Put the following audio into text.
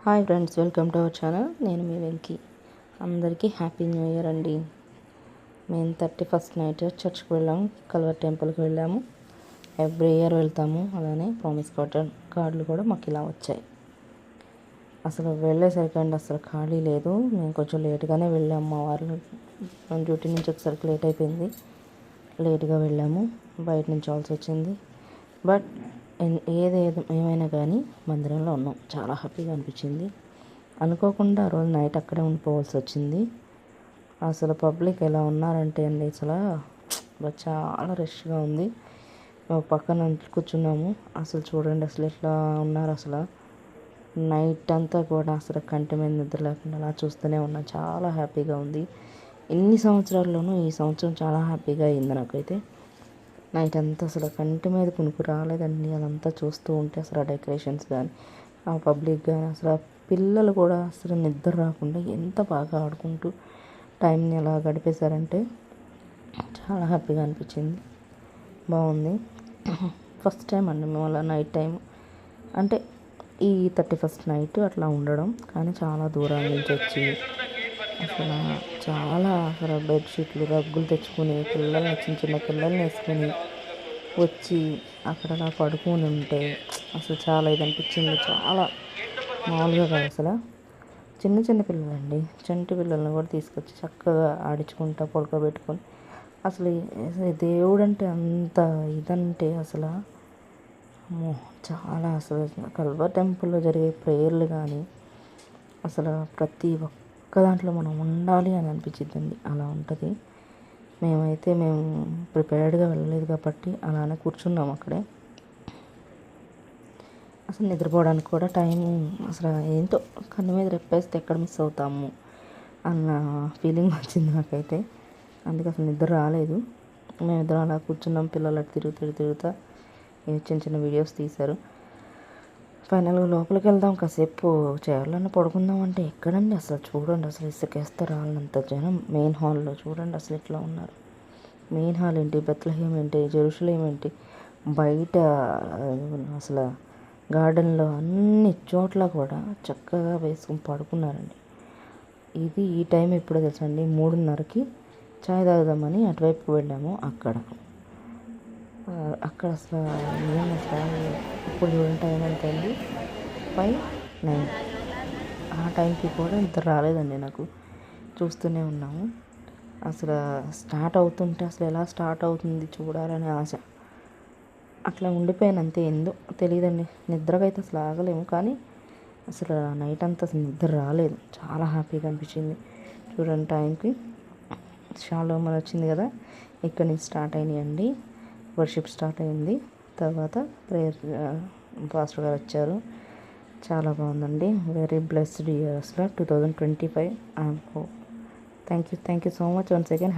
Hi friends, welcome to our channel. నేను మీ వెంకీ. అందరికీ happy new year అండి. మేము 31st నైట్ చర్చ్కి వెళ్ళాము, కల్వర్ టెంపుల్కి వెళ్ళాము. ఎవ్రీ ఇయర్ వెళ్తాము. అలానే ప్రామిస్ కార్డులు కూడా మాకు ఇలా వచ్చాయి. అసలు వెళ్ళేసరికి అండి అసలు ఖాళీ లేదు. మేము కొంచెం లేట్గానే వెళ్ళాము. మా వారు డ్యూటీ నుంచి వచ్చేసరికి లేట్ అయిపోయింది. లేట్గా వెళ్ళాము, బయట నుంచి ఆల్సి వచ్చింది. బట్ ఏమైనా కానీ మందిరంలో ఉన్నాం. చాలా హ్యాపీగా అనిపించింది. అనుకోకుండా ఆ రోజు నైట్ అక్కడే ఉండిపోవాల్సి వచ్చింది. అసలు పబ్లిక్ ఎలా ఉన్నారంటే అండి అసలు చాలా రష్గా ఉంది. పక్కన కూర్చున్నాము. అసలు చూడండి అసలు ఎట్లా ఉన్నారు. అసలు నైట్ అంతా కూడా అసలు కంటి మీద నిద్ర లేకుండా అలా చూస్తూనే ఉన్నా. చాలా హ్యాపీగా ఉంది. ఎన్ని సంవత్సరాల్లోనూ ఈ సంవత్సరం చాలా హ్యాపీగా అయింది నాకైతే. నైట్ అంతా అసలు కంటి మీద కునుకు రాలేదండి. అదంతా చూస్తూ ఉంటే అసలు ఆ డెకరేషన్స్ కానీ, ఆ పబ్లిక్ కానీ, అసలు ఆ పిల్లలు కూడా అసలు నిద్ర రాకుండా ఎంత బాగా ఆడుకుంటూ టైంని ఎలా గడిపేశారంటే చాలా హ్యాపీగా అనిపించింది. బాగుంది. ఫస్ట్ టైం అండి మేము అలా నైట్ టైం అంటే ఈ 31st నైట్ అట్లా ఉండడం. కానీ చాలా దూరం నుంచి వచ్చి అసలు బెడ్షీట్లు, రగ్గులు తెచ్చుకొని పిల్లల్ని చిన్న పిల్లల్ని వేసుకొని వచ్చి అక్కడ అలా పడుకొని ఉంటే అసలు చాలా ఇది అనిపించింది. చాలా మామూలుగా కాదు అసలు. చిన్న పిల్లలండి, చంటి పిల్లల్ని కూడా తీసుకొచ్చి చక్కగా ఆడించుకుంటా పడుకోబెట్టుకొని అసలు దేవుడు అంటే అంత ఇదంటే అసలు చాలా అసలు కల్వర్ టెంపుల్లో జరిగే ప్రేయర్లు కానీ అసలు ప్రతి ఒక్క దాంట్లో మనం ఉండాలి అని అనిపించిద్దండి. అలా ఉంటుంది. మేము ప్రిపేర్డ్గా వెళ్ళలేదు కాబట్టి అలానే కూర్చున్నాము అక్కడే. అసలు నిద్రపోవడానికి కూడా టైము అసలు ఏంటో కన్ను మీద రెప్పేస్తే ఎక్కడ మిస్ అవుతాము అన్న ఫీలింగ్ వచ్చింది నాకైతే. అందుకే అసలు నిద్ర రాలేదు. మేమిద్దరం అలా కూర్చున్నాం. పిల్లలు అటు తిరుగుతా చిన్న వీడియోస్ తీశారు. ఫైనల్గా లోపలికి వెళ్దాం, కాసేపు చైర్లోనే పడుకుందాం అంటే ఎక్కడండి అసలు చూడండి, అసలు ఇసుకేస్తే రాళ్ళంత జనం. మెయిన్ హాల్లో చూడండి అసలు ఎట్లా ఉన్నారు. మెయిన్ హాల్ ఏంటి, బెత్లెహేమ్ ఏంటి, జెరూసలేం ఏంటి, బయట అసలు గార్డెన్లో అన్ని చోట్ల కూడా చక్కగా వేసుకుని పడుకున్నారండి. ఈ టైం ఎప్పుడో తెలుసండి, 3:30కి చాయ్ తాగుదామని అటువైపుకి వెళ్ళాము. అక్కడ అసలు ఇప్పుడు చూడండి టైం ఎంత అయింది, 5:09. ఆ టైంకి కూడా ఇంత రాలేదండి నాకు. చూస్తూనే ఉన్నాము. అసలు స్టార్ట్ అవుతుంటే అసలు ఎలా స్టార్ట్ అవుతుంది చూడాలనే ఆశ. అట్లా ఉండిపోయాను అంతే. ఏందో తెలియదండి. నిద్రకైతే అసలు ఆగలేము. కానీ అసలు నైట్ అంతా అసలు నిద్ర రాలేదు. చాలా హ్యాపీగా అనిపించింది. చూడండి టైంకి షాలోమన్ వచ్చింది కదా, ఇక్కడి నుంచి స్టార్ట్ అయినాయండి. వర్షిప్ స్టార్ట్ అయింది. తర్వాత ప్రేయర్ పాస్టర్ గారు వచ్చారు. చాలా బాగుందండి. వెరీ బ్లెస్డ్ ఇయర్ అసలు 2025. Thank you so much once again.